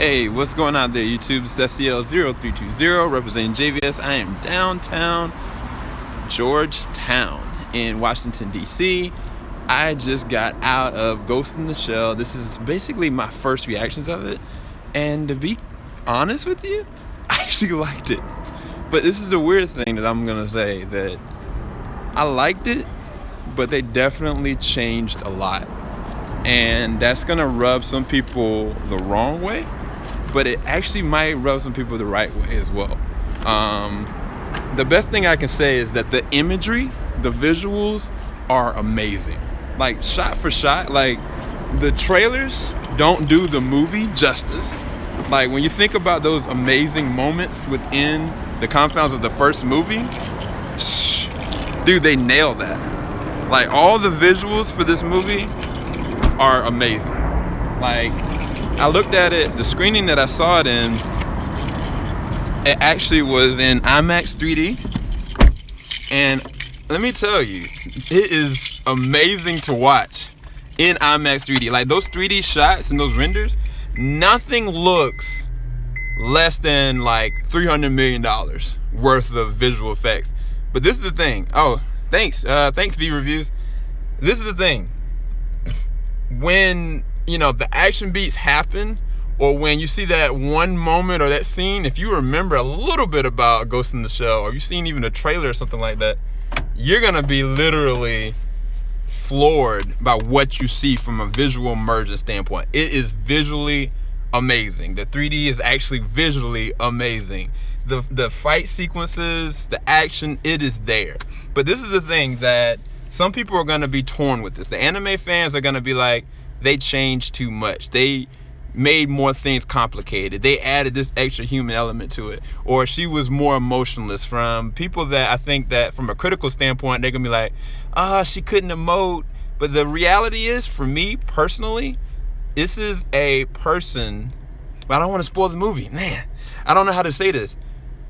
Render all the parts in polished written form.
Hey, what's going on there, YouTube? It's SCL0320 representing JVS. I am downtown Georgetown in Washington, D.C. I just got out of Ghost in the Shell. This is basically my first reactions of it. And to be honest with you, I actually liked it. But this is the weird thing that I'm going to say, that I liked it, but they definitely changed a lot. And that's going to rub some people the wrong way, but it actually might rub some people the right way as well. The best thing I can say is that the imagery, the visuals are amazing. Like, shot for shot, like, the trailers don't do the movie justice. Like, when you think about those amazing moments within the confines of the first movie, dude, they nailed that. Like, all the visuals for this movie are amazing. Like, I looked at it, the screening that I saw it in, it actually was in IMAX 3D. And let me tell you, it is amazing to watch in IMAX 3D. Like, those 3D shots and those renders, nothing looks less than like $300 million worth of visual effects. But this is the thing. Oh, thanks V Reviews. This is the thing. When, you know, the action beats happen, or when you see that one moment or that scene, if you remember a little bit about Ghost in the Shell, or you've seen even a trailer or something like that, you're gonna be literally floored by what you see from a visual immersion standpoint. It is visually amazing. The 3D is actually visually amazing. The fight sequences, the action, it is there. But this is the thing that some people are gonna be torn with this. The anime fans are gonna be like, they changed too much. They made more things complicated. They added this extra human element to it. Or she was more emotionless. From people that I think that from a critical standpoint, they're gonna be like, she couldn't emote. But the reality is, for me personally, this is a person, I don't want to spoil the movie. Man, I don't know how to say this.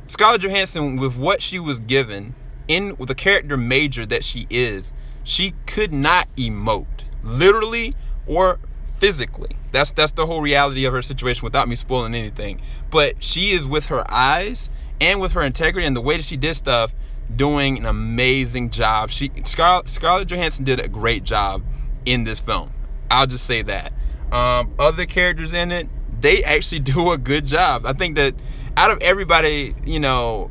Scarlett Johansson, with what she was given, with the character Major that she is, she could not emote, literally or physically. That's the whole reality of her situation, without me spoiling anything. But she is, with her eyes and with her integrity and the way that she did stuff, doing an amazing job. Scarlett Johansson did a great job in this film. I'll just say that. Other characters in it, they actually do a good job. I think that out of everybody, you know,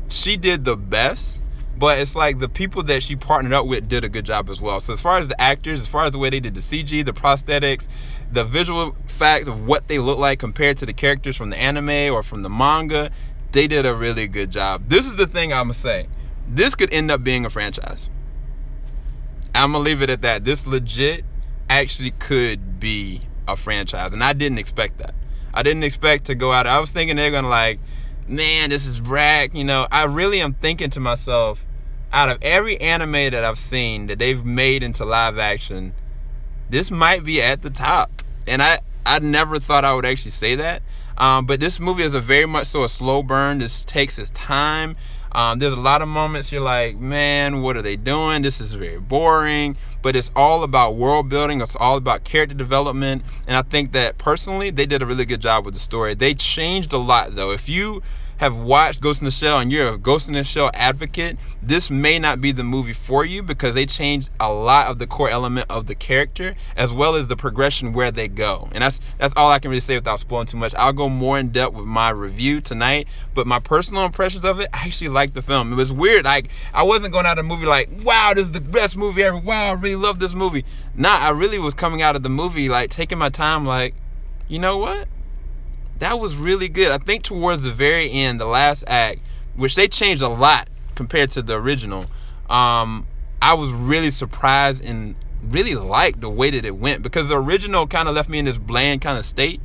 she did the best, but it's like the people that she partnered up with did a good job as well. So as far as the actors, as far as the way they did the CG, the prosthetics, the visual facts of what they look like compared to the characters from the anime or from the manga, they did a really good job. This is the thing I'm gonna say. This could end up being a franchise. I'm gonna leave it at that. This legit actually could be a franchise, and I didn't expect that. I didn't expect to go out. I was thinking they're gonna like, man, this is rack. You know, I really am thinking to myself, out of every anime that I've seen that they've made into live action, this might be at the top. And I never thought I would actually say that. But this movie is very much so a slow burn. This takes its time. There's a lot of moments you're like, man, what are they doing? This is very boring. But it's all about world building. It's all about character development. And I think that personally, they did a really good job with the story. They changed a lot, though. If you have watched Ghost in the Shell and you're a Ghost in the Shell advocate, this may not be the movie for you, because they changed a lot of the core element of the character, as well as the progression where they go. And that's all I can really say without spoiling too much. I'll go more in depth with my review tonight, but my personal impressions of it, I actually liked the film. It was weird. Like, I wasn't going out of the movie like, wow, this is the best movie ever. Wow, I really love this movie. Nah, I really was coming out of the movie like taking my time, like, you know what? That was really good. I think towards the very end, the last act, which they changed a lot compared to the original, I was really surprised and really liked the way that it went, because the original kind of left me in this bland kind of state,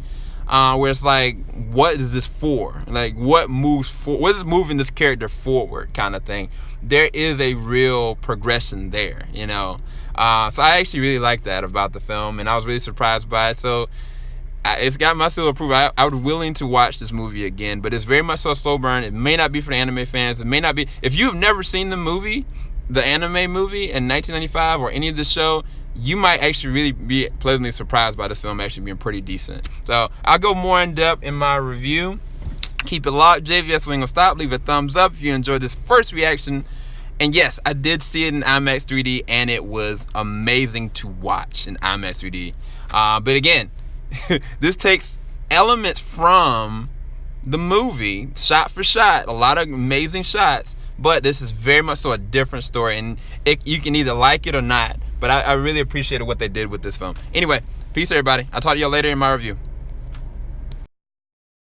where it's like, what is this for? Like, what is moving this character forward kind of thing. There is a real progression there, you know. So I actually really liked that about the film, and I was really surprised by it. So it's got my seal of approval. I was willing to watch this movie again, but it's very much so a slow burn. It may not be for the anime fans. It may not be. If you have never seen the movie, the anime movie in 1995, or any of the show, you might actually really be pleasantly surprised by this film actually being pretty decent. So I'll go more in depth in my review. Keep it locked. JVS, we ain't gonna stop. Leave a thumbs up if you enjoyed this first reaction. And yes, I did see it in IMAX 3D, and it was amazing to watch in IMAX 3D. But again, this takes elements from the movie, shot for shot, a lot of amazing shots, but this is very much so a different story, and you can either like it or not. But I really appreciated what they did with this film. Anyway, peace everybody. I'll talk to y'all later in my review.